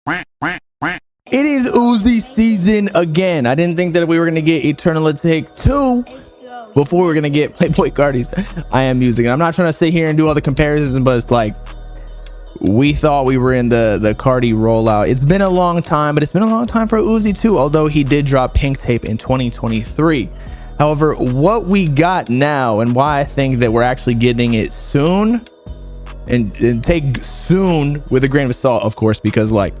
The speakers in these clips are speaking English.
It is Uzi season again. I didn't think that we were going to get Eternal Atake 2 before we were going to get Playboi Carti's I Am Music. And I'm not trying to sit here and do all the comparisons, but it's like we thought we were in the Carti rollout. It's been a long time, but it's been a long time for Uzi too, although he did drop Pink Tape in 2023. However, what we got now and why I think that we're actually getting it soon, and take soon with a grain of salt, of course, because like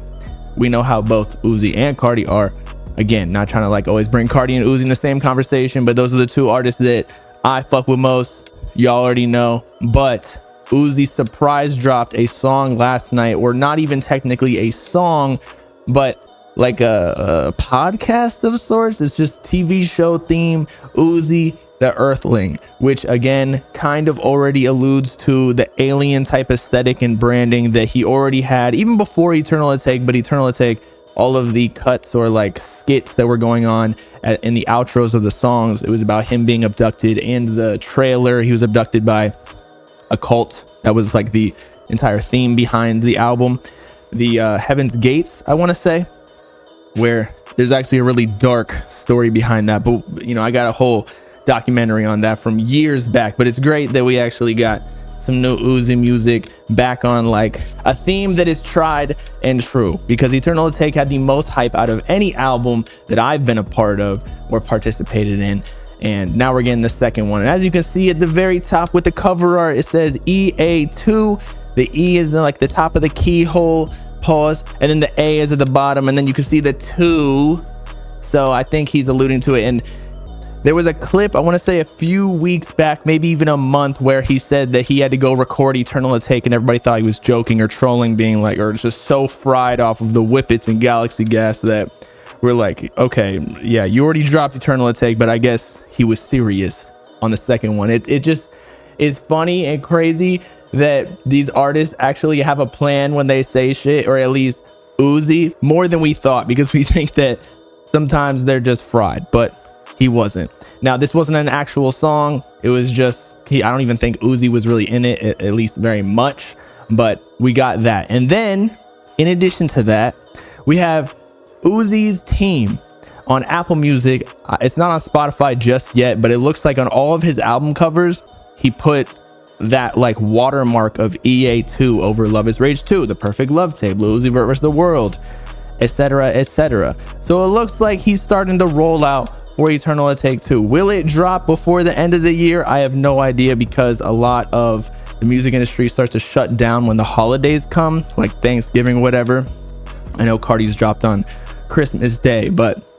we know how both Uzi and Carti are. Again, not trying to like always bring Carti and Uzi in the same conversation, but those are the two artists that I fuck with most. Y'all already know. But Uzi surprise dropped a song last night, or not even technically a song, but like a podcast of sorts. It's just TV show theme, Uzi the Earthling, which again kind of already alludes to the alien type aesthetic and branding that he already had even before Eternal Atake. But Eternal Atake, all of the cuts or like skits that were going on in the outros of the songs, it was about him being abducted. And the trailer, he was abducted by a cult. That was like the entire theme behind the album, the Heaven's Gates, I want to say, where there's actually a really dark story behind that. But you know, I got a whole documentary on that from years back. But it's great that we actually got some new Uzi music back on like a theme that is tried and true, because Eternal Atake had the most hype out of any album that I've been a part of or participated in. And now we're getting the second one. And as you can see at the very top with the cover art, it says EA2. The E is in like the top of the keyhole, pause, and then the A is at the bottom, and then you can see the 2. So I think he's alluding to it. And there was a clip, I want to say a few weeks back, maybe even a month, where he said that he had to go record Eternal Atake, and everybody thought he was joking or trolling, being like, or just so fried off of the Whippets and Galaxy Gas that we're like, okay, yeah, you already dropped Eternal Atake, but I guess he was serious on the second one. It just is funny and crazy that these artists actually have a plan when they say shit, or at least Uzi, more than we thought, because we think that sometimes they're just fried, but he wasn't. Now, this wasn't an actual song. It was just, I don't even think Uzi was really in it, at least very much, but we got that. And then in addition to that, we have Uzi's team on Apple Music. It's not on Spotify just yet, but it looks like on all of his album covers, he put that like watermark of EA2 over Love is Rage 2, The Perfect Love Tape, Lil Uzi Vert vs. the World, etc., etc. So it looks like he's starting to roll out for Eternal Atake 2. Will it drop before the end of the year? I have no idea, because a lot of the music industry starts to shut down when the holidays come, like Thanksgiving, whatever. I know Carti's dropped on Christmas Day, but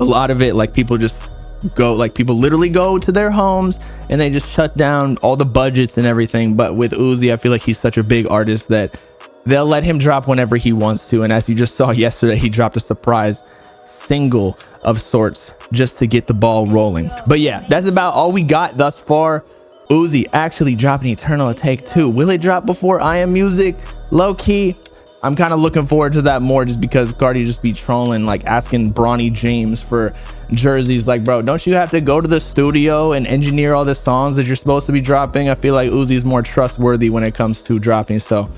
a lot of it, like people just go, like people literally go to their homes and they just shut down all the budgets and everything. But with Uzi, I feel like he's such a big artist that they'll let him drop whenever he wants to. And as you just saw yesterday, he dropped a surprise single of sorts just to get the ball rolling. But yeah, that's about all we got thus far. Uzi actually dropping Eternal Atake 2. Will it drop before I Am Music? Low key, I'm kind of looking forward to that more, just because Carti just be trolling, like asking Bronny James for jerseys. Like, bro, don't you have to go to the studio and engineer all the songs that you're supposed to be dropping? I feel like Uzi's more trustworthy when it comes to dropping. So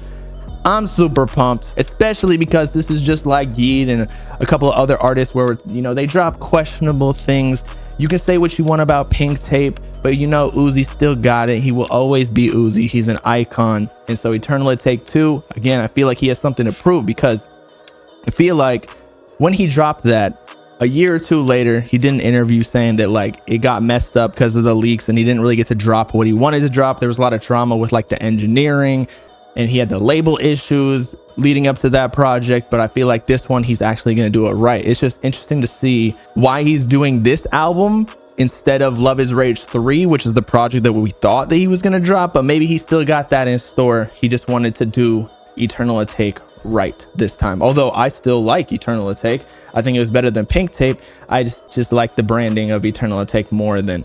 I'm super pumped, especially because this is just like Yeet and a couple of other artists where, you know, they drop questionable things. You can say what you want about Pink Tape, but you know Uzi still got it. He will always be Uzi. He's an icon. And so Eternal Atake 2, again, I feel like he has something to prove, because I feel like when he dropped that, a year or two later, he did an interview saying that like it got messed up because of the leaks and he didn't really get to drop what he wanted to drop. There was a lot of drama with like the engineering, and he had the label issues leading up to that project. But I feel like this one, he's actually going to do it right. It's just interesting to see why he's doing this album instead of Love is Rage 3, which is the project that we thought that he was going to drop. But maybe he still got that in store. He just wanted to do Eternal Atake right this time. Although I still like Eternal Atake. I think it was better than Pink Tape. I just like the branding of Eternal Atake more than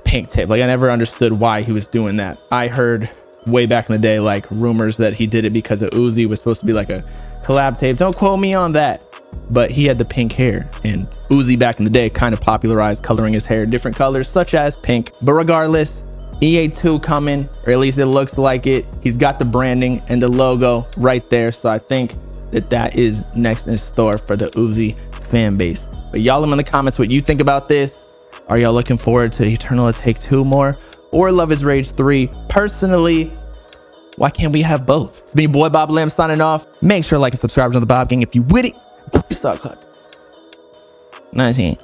Pink Tape. Like, I never understood why he was doing that. I heard way back in the day like rumors that he did it because of Uzi, was supposed to be like a collab tape. Don't quote me on that, but he had the pink hair, and Uzi back in the day kind of popularized coloring his hair different colors such as pink. But regardless, EA2 coming, or at least it looks like it. He's got the branding and the logo right there, so I think that is next in store for the Uzi fan base. But y'all let me in the comments what you think about this. Are y'all looking forward to Eternal Take 2 more, or Love is Rage 3? Personally, why can't we have both? It's me, boy Bob Lamb, signing off. Make sure to like and subscribe to the Bob Gang if you with it. Suck, 19.